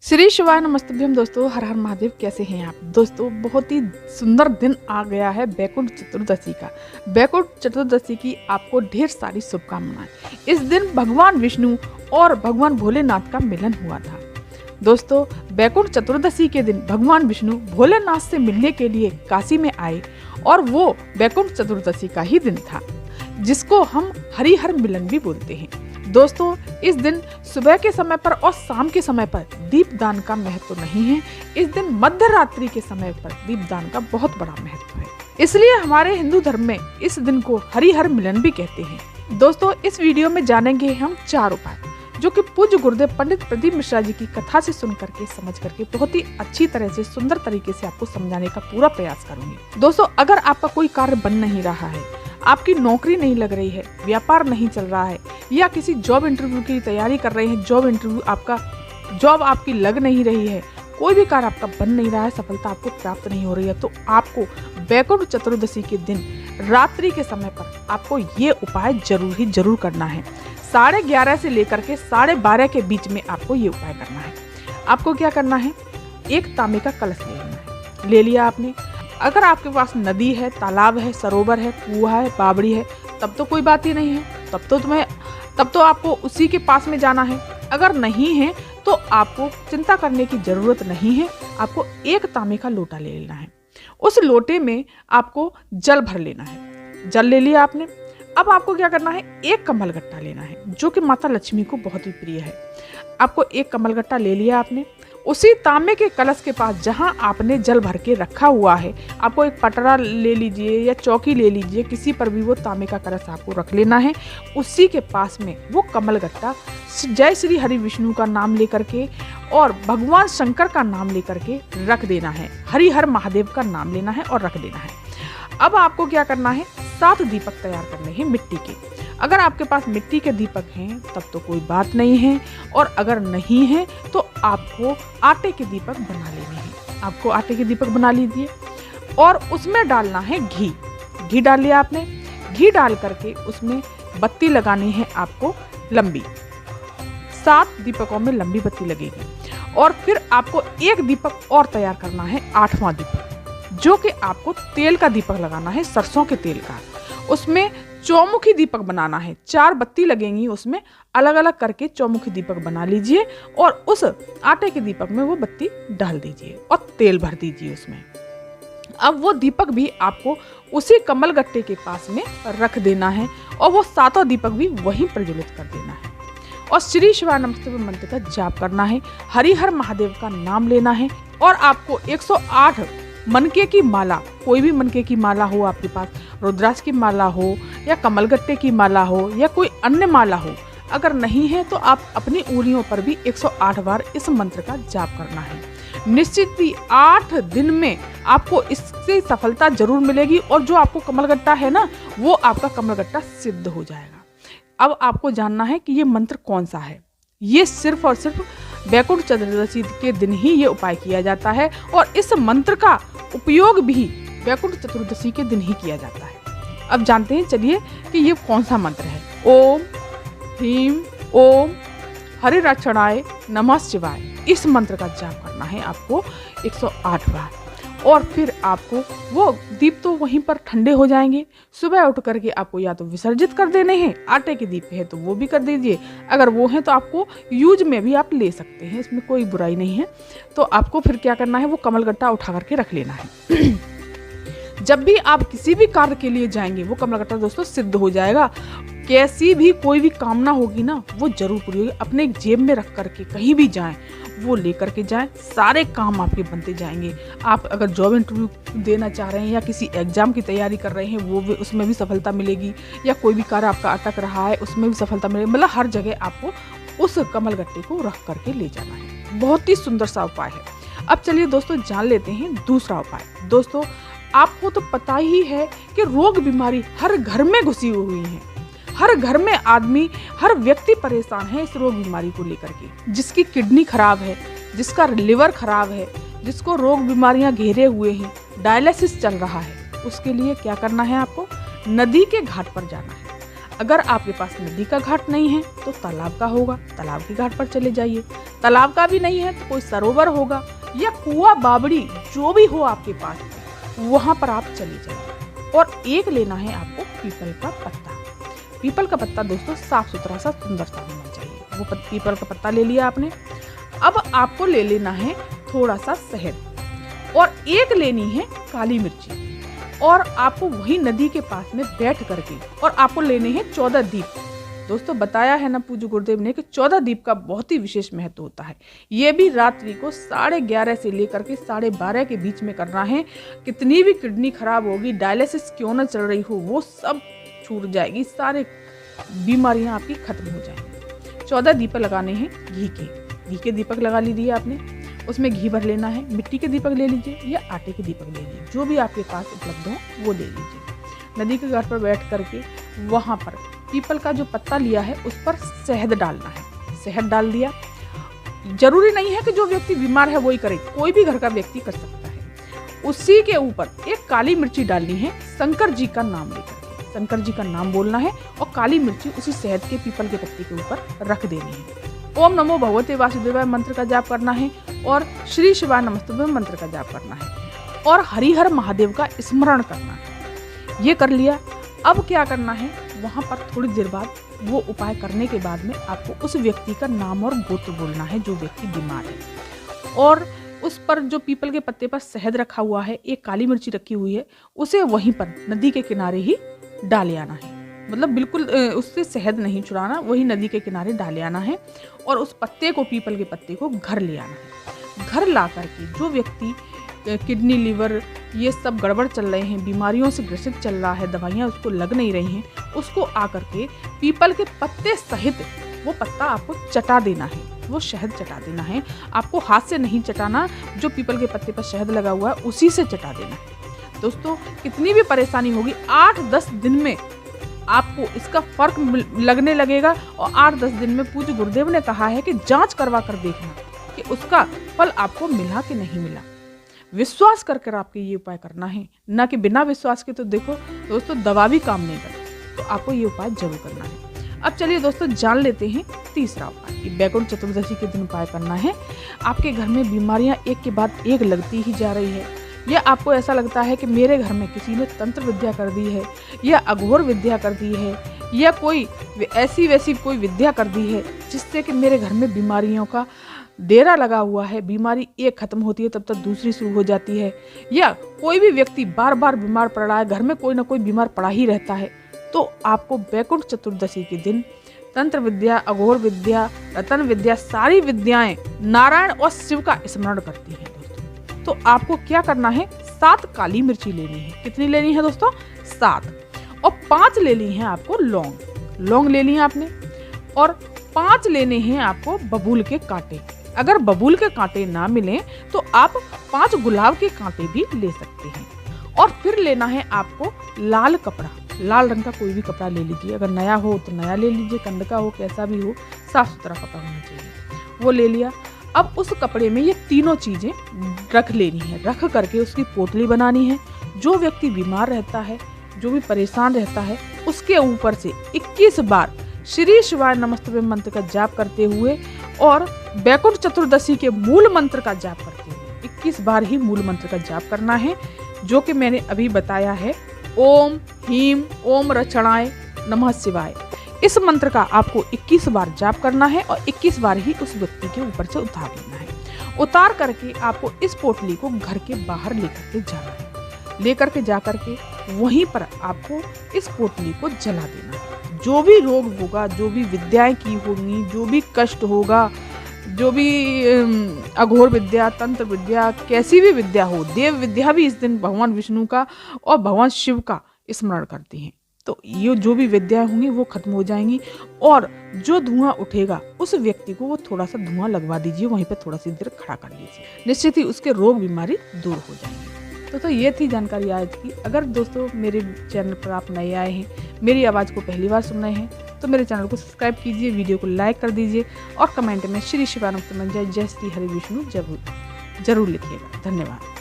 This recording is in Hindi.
श्री शिवाय नमस्तभ्यम। दोस्तों हर हर महादेव। कैसे हैं आप दोस्तों? बहुत ही सुंदर दिन आ गया है वैकुंठ चतुर्दशी का। वैकुंठ चतुर्दशी की आपको ढेर सारी शुभकामनाएं। इस दिन भगवान विष्णु और भगवान भोलेनाथ का मिलन हुआ था। दोस्तों वैकुंठ चतुर्दशी के दिन भगवान विष्णु भोलेनाथ से मिलने के लिए काशी में आए और वो वैकुंठ चतुर्दशी का ही दिन था, जिसको हम हरिहर मिलन भी बोलते हैं। दोस्तों इस दिन सुबह के समय पर और शाम के समय पर दीपदान का महत्व नहीं है। इस दिन मध्य रात्रि के समय पर दीपदान का बहुत बड़ा महत्व है, इसलिए हमारे हिंदू धर्म में इस दिन को हरिहर मिलन भी कहते हैं। दोस्तों इस वीडियो में जानेंगे हम 4 उपाय, जो कि पूज्य गुरुदेव पंडित प्रदीप मिश्रा जी की कथा से सुन करके समझ करके बहुत ही अच्छी तरह से सुंदर तरीके से आपको समझाने का पूरा प्रयास करूंगी। दोस्तों अगर आपका कोई कार्य बन नहीं रहा है, आपकी नौकरी नहीं लग रही है, व्यापार नहीं चल रहा है, या किसी जॉब इंटरव्यू की तैयारी कर रहे हैं, जॉब आपकी लग नहीं रही है, कोई भी कार्य आपका बन नहीं रहा है, सफलता आपको प्राप्त नहीं हो रही है, तो आपको वैकुंठ चतुर्दशी के दिन रात्रि के समय पर आपको ये उपाय जरूर करना है। 11:30 से लेकर के 12:30 के बीच में आपको ये उपाय करना है। आपको क्या करना है? एक तांबे का कलश ले लेना है। ले लिया आपने। अगर आपके पास नदी है, तालाब है, सरोवर है, कुआं है, बावड़ी है, तब तो कोई बात ही नहीं है, तब तो आपको उसी के पास में जाना है। अगर नहीं है तो आपको चिंता करने की जरूरत नहीं है। आपको एक तांबे का लोटा ले लेना है। उस लोटे में आपको जल भर लेना है। जल ले लिया आपने। अब आपको क्या करना है? एक कमलगट्टा लेना है, जो कि माता लक्ष्मी को बहुत ही प्रिय है। आपको एक कमलगट्टा ले लिया आपने। उसी तांबे के कलश के पास जहां आपने जल भर के रखा हुआ है, आपको एक पटरा ले लीजिए या चौकी ले लीजिए, किसी पर भी वो तांबे का कलश आपको रख लेना है। उसी के पास में वो कमलगट्टा जय श्री हरि विष्णु का नाम लेकर के और भगवान शंकर का नाम लेकर के रख देना है। हरिहर महादेव का नाम लेना है और रख देना है। अब आपको क्या करना है? 7 दीपक तैयार करने हैं मिट्टी के। अगर आपके पास मिट्टी के दीपक हैं तब तो कोई बात नहीं है, और अगर नहीं है तो आपको आटे के दीपक बना लेने हैं। आपको आटे के दीपक बना लीजिए और उसमें डालना है घी। घी डाल लिया आपने। घी डाल करके उसमें बत्ती लगानी है आपको लंबी। 7 दीपकों में लंबी बत्ती लगेगी। और फिर आपको एक दीपक और तैयार करना है, 8वां दीपक, जो कि आपको तेल का दीपक लगाना है, सरसों के तेल का। उसमें चौमुखी दीपक बनाना है। 4 बत्ती लगेंगी, उसमें अलग अलग करके चौमुखी दीपक बना लीजिए और उस आटे के दीपक में वो बत्ती डाल दीजिए और तेल भर दीजिए उसमें। अब वो दीपक भी आपको उसी कमलगट्टे के पास में रख देना है और वो 7वां दीपक भी वहीं प्रज्वलित कर देना है। और श्री शिवाय नमस्तभ्यम मंत्र का जाप करना है। हरिहर महादेव का नाम लेना है और आपको 108 मनके की माला, कोई भी मनके की माला हो आपके पास, रुद्राक्ष की माला हो या कमलगट्टे की माला हो या कोई अन्य माला हो, अगर नहीं है तो आप अपनी उंगलियों पर भी 108 बार इस मंत्र का जाप करना है। निश्चित ही 8 दिन में आपको इससे सफलता जरूर मिलेगी और जो आपको कमलगट्टा है ना, वो आपका कमलगट्टा सिद्ध हो जाएगा। अब आपको जानना है कि ये मंत्र कौन सा है। ये सिर्फ और सिर्फ वैकुंठ चतुर्दशी के दिन ही ये उपाय किया जाता है और इस मंत्र का उपयोग भी वैकुंठ चतुर्दशी के दिन ही किया जाता है। अब जानते हैं, चलिए, कि ये कौन सा मंत्र है। ओम ह्रीम ओम हरिरक्षणाय नमः शिवाय। इस मंत्र का जाप करना है आपको 108 बार और फिर आपको वो दीप तो वहीं पर ठंडे हो जाएंगे। सुबह उठ करके आपको या तो विसर्जित कर देने हैं। आटे के दीप है तो वो भी कर दीजिए, अगर वो है तो आपको यूज में भी आप ले सकते हैं, इसमें कोई बुराई नहीं है। तो आपको फिर क्या करना है? वो कमलगट्टा उठा करके रख लेना है। जब भी आप किसी भी कार्य के लिए जाएंगे, वो कमलगट्टा दोस्तों सिद्ध हो जाएगा। कैसी भी कोई भी कामना होगी ना, वो जरूर पूरी होगी। अपने जेब में रख करके कहीं भी जाएं, वो लेकर के जाएं, सारे काम आपके बनते जाएंगे। आप अगर जॉब इंटरव्यू देना चाह रहे हैं या किसी एग्जाम की तैयारी कर रहे हैं, वो भी, उसमें भी सफलता मिलेगी, या कोई भी कार्य आपका अटक रहा है उसमें भी सफलता मिलेगी। मतलब हर जगह आपको उस कमलगट्टे को रख करके ले जाना है। बहुत ही सुंदर सा उपाय है। अब चलिए दोस्तों जान लेते हैं दूसरा उपाय। दोस्तों आपको तो पता ही है कि रोग बीमारी हर घर में घुसी हुई है। हर घर में आदमी, हर व्यक्ति परेशान है इस रोग बीमारी को लेकर के। जिसकी किडनी खराब है, जिसका लिवर खराब है, जिसको रोग बीमारियां घेरे हुए हैं, डायलिसिस चल रहा है, उसके लिए क्या करना है? आपको नदी के घाट पर जाना है। अगर आपके पास नदी का घाट नहीं है तो तालाब का होगा, तालाब के घाट पर चले जाइए। तालाब का भी नहीं है तो कोई सरोवर होगा या कुआं बावड़ी जो भी हो आपके पास, वहां पर आप चले जाइए। और एक लेना है आपको पीपल का पत्ता। पीपल का पत्ता दोस्तों साफ सुथरा सा सुंदर सा होना चाहिए। वो पीपल का पत्ता ले लिया आपने। अब आपको ले लेना है थोड़ा सा शहद और एक लेनी है काली मिर्ची, और आपको वही नदी के पास में बैठ करके, और आपको लेने हैं 14 दीप। दोस्तों बताया है ना पूज्य गुरुदेव ने कि 14 दीप का बहुत ही विशेष महत्व होता है। ये भी रात्रि को 11:30 से लेकर के 12:30 के बीच में करना है। कितनी भी किडनी खराब होगी, डायलिसिस क्यों न चल रही हो, वो सब छूट जाएगी, सारे बीमारियां आपकी खत्म हो जाएंगी। 14 दीपक लगाने हैं घी के दीपक लगा लीजिए आपने। उसमें घी भर लेना है। मिट्टी के दीपक ले लीजिए या आटे के दीपक ले लीजिए, जो भी आपके पास उपलब्ध हो वो ले लीजिए। नदी के घाट पर बैठ करके वहां पर पीपल का जो पत्ता लिया है उस पर शहद डालना है। शहद डाल दिया। जरूरी नहीं है कि जो व्यक्ति बीमार है वही करे, कोई भी घर का व्यक्ति कर सकता है। उसी के ऊपर एक काली मिर्ची डालनी है, शंकर जी का नाम लेकर, शंकर जी का नाम बोलना है और काली मिर्ची उसी शहद के पीपल के पत्ते के ऊपर रख देनी है। ओम नमो भगवते वासुदेवाय मंत्र का जाप करना है और श्री शिवाय नमस्तुभ्यं मंत्र का जाप करना है और हरिहर महादेव का स्मरण करना है। ये कर लिया। अब क्या करना है, वहां पर थोड़ी देर बाद वो उपाय करने के बाद में आपको उस व्यक्ति का नाम और गोत्र बोलना है जो व्यक्ति बीमार है, और उस पर जो पीपल के पत्ते पर शहद रखा हुआ है, एक काली मिर्ची रखी हुई है, उसे वहीं पर नदी के किनारे ही डाले आना है। मतलब बिल्कुल उससे शहद नहीं चुराना, वही नदी के किनारे डाले आना है और उस पत्ते को, पीपल के पत्ते को घर ले आना है। घर ला करके जो व्यक्ति किडनी लिवर ये सब गड़बड़ चल रहे हैं, बीमारियों से ग्रसित चल रहा है, दवाइयाँ उसको लग नहीं रही हैं, उसको आकर के पीपल के पत्ते सहित वो पत्ता आपको चटा देना है, वो शहद चटा देना है। आपको हाथ से नहीं चटाना, जो पीपल के पत्ते पर शहद लगा हुआ है उसी से चटा देना है। दोस्तों कितनी भी परेशानी होगी, 8-10 दिन में आपको इसका फर्क लगने लगेगा। और 8-10 दिन में पूज्य गुरुदेव ने कहा है कि जांच करवा कर देखना कि उसका फल आपको मिला कि नहीं मिला। विश्वास कर कर आपको ये उपाय करना है, ना कि बिना विश्वास के। तो देखो दोस्तों दवा भी काम नहीं करती, तो आपको ये उपाय जरूर करना है। अब चलिए दोस्तों जान लेते हैं तीसरा उपाय। ये बैकुंठ चतुर्दशी के दिन उपाय करना है। आपके घर में बीमारियां एक के बाद एक लगती ही जा रही है, या आपको ऐसा लगता है कि मेरे घर में किसी ने तंत्र विद्या कर दी है, या अघोर विद्या कर दी है, या कोई ऐसी वैसी कोई विद्या कर दी है जिससे कि मेरे घर में बीमारियों का डेरा लगा हुआ है। बीमारी एक खत्म होती है तब तक दूसरी शुरू हो जाती है, या कोई भी व्यक्ति बार बार बीमार पड़ रहा है, घर में कोई ना कोई बीमार पड़ा ही रहता है, तो आपको बैकुंठ चतुर्दशी के दिन तंत्र विद्या, अघोर विद्या, रतन विद्या, सारी विद्याएं नारायण और शिव का स्मरण करती हैं दोस्तों। तो आपको क्या करना है, 7 काली मिर्ची लेनी है। कितनी लेनी है दोस्तों? 7। और 5 लेनी है आपको लौंग ले ली आपने, और 5 लेने हैं आपको बबूल के कांटे। अगर बबूल के कांटे ना मिले तो आप 5 गुलाब के कांटे भी ले सकते हैं। और फिर लेना है आपको लाल कपड़ा, लाल रंग का कोई भी कपड़ा ले लीजिए। अगर नया हो तो नया ले लीजिए, कंद का हो, कैसा भी हो, साफ सुथरा कपड़ा होना चाहिए। वो ले लिया। अब उस कपड़े में ये तीनों चीजें रख लेनी है। रख करके उसकी पोटली बनानी है। जो व्यक्ति बीमार रहता है, जो भी परेशान रहता है, उसके ऊपर से 21 बार श्री शिवाय नमस्तुभ्यं मंत्र का जाप करते हुए और बैकुंठ चतुर्दशी के मूल मंत्र का जाप करते हुए 21 बार ही मूल मंत्र का जाप करना है, जो कि मैंने अभी बताया है। ओम ह्रीं ओम रक्षणाय नमः शिवाय। इस मंत्र का आपको 21 बार जाप करना है और 21 बार ही उस व्यक्ति के ऊपर से उतार लेना है। उतार करके आपको इस पोटली को घर के बाहर लेकर के जाना है। लेकर के जाकर के वहीं पर आपको इस पोटली को जला देना है। जो भी रोग होगा, जो भी विद्याएं की होंगी, जो भी कष्ट होगा, जो भी अघोर विद्या, तंत्र विद्या, कैसी भी विद्या हो, देव विद्या भी इस दिन भगवान विष्णु का और भगवान शिव का स्मरण करती हैं। तो ये जो भी विद्याएं होंगी वो खत्म हो जाएंगी। और जो धुआं उठेगा उस व्यक्ति को वो थोड़ा सा धुआं लगवा दीजिए, वहीं पर थोड़ा सी देर खड़ा कर लीजिए। निश्चित ही उसके रोग बीमारी दूर हो जाएंगे। तो ये थी जानकारी आज की। अगर दोस्तों मेरे चैनल पर आप नए आए हैं, मेरी आवाज़ को पहली बार सुन रहे हैं, तो मेरे चैनल को सब्सक्राइब कीजिए, वीडियो को लाइक कर दीजिए और कमेंट में श्री शिवानंद जय श्री हरि विष्णु जरूर लिखिएगा। धन्यवाद।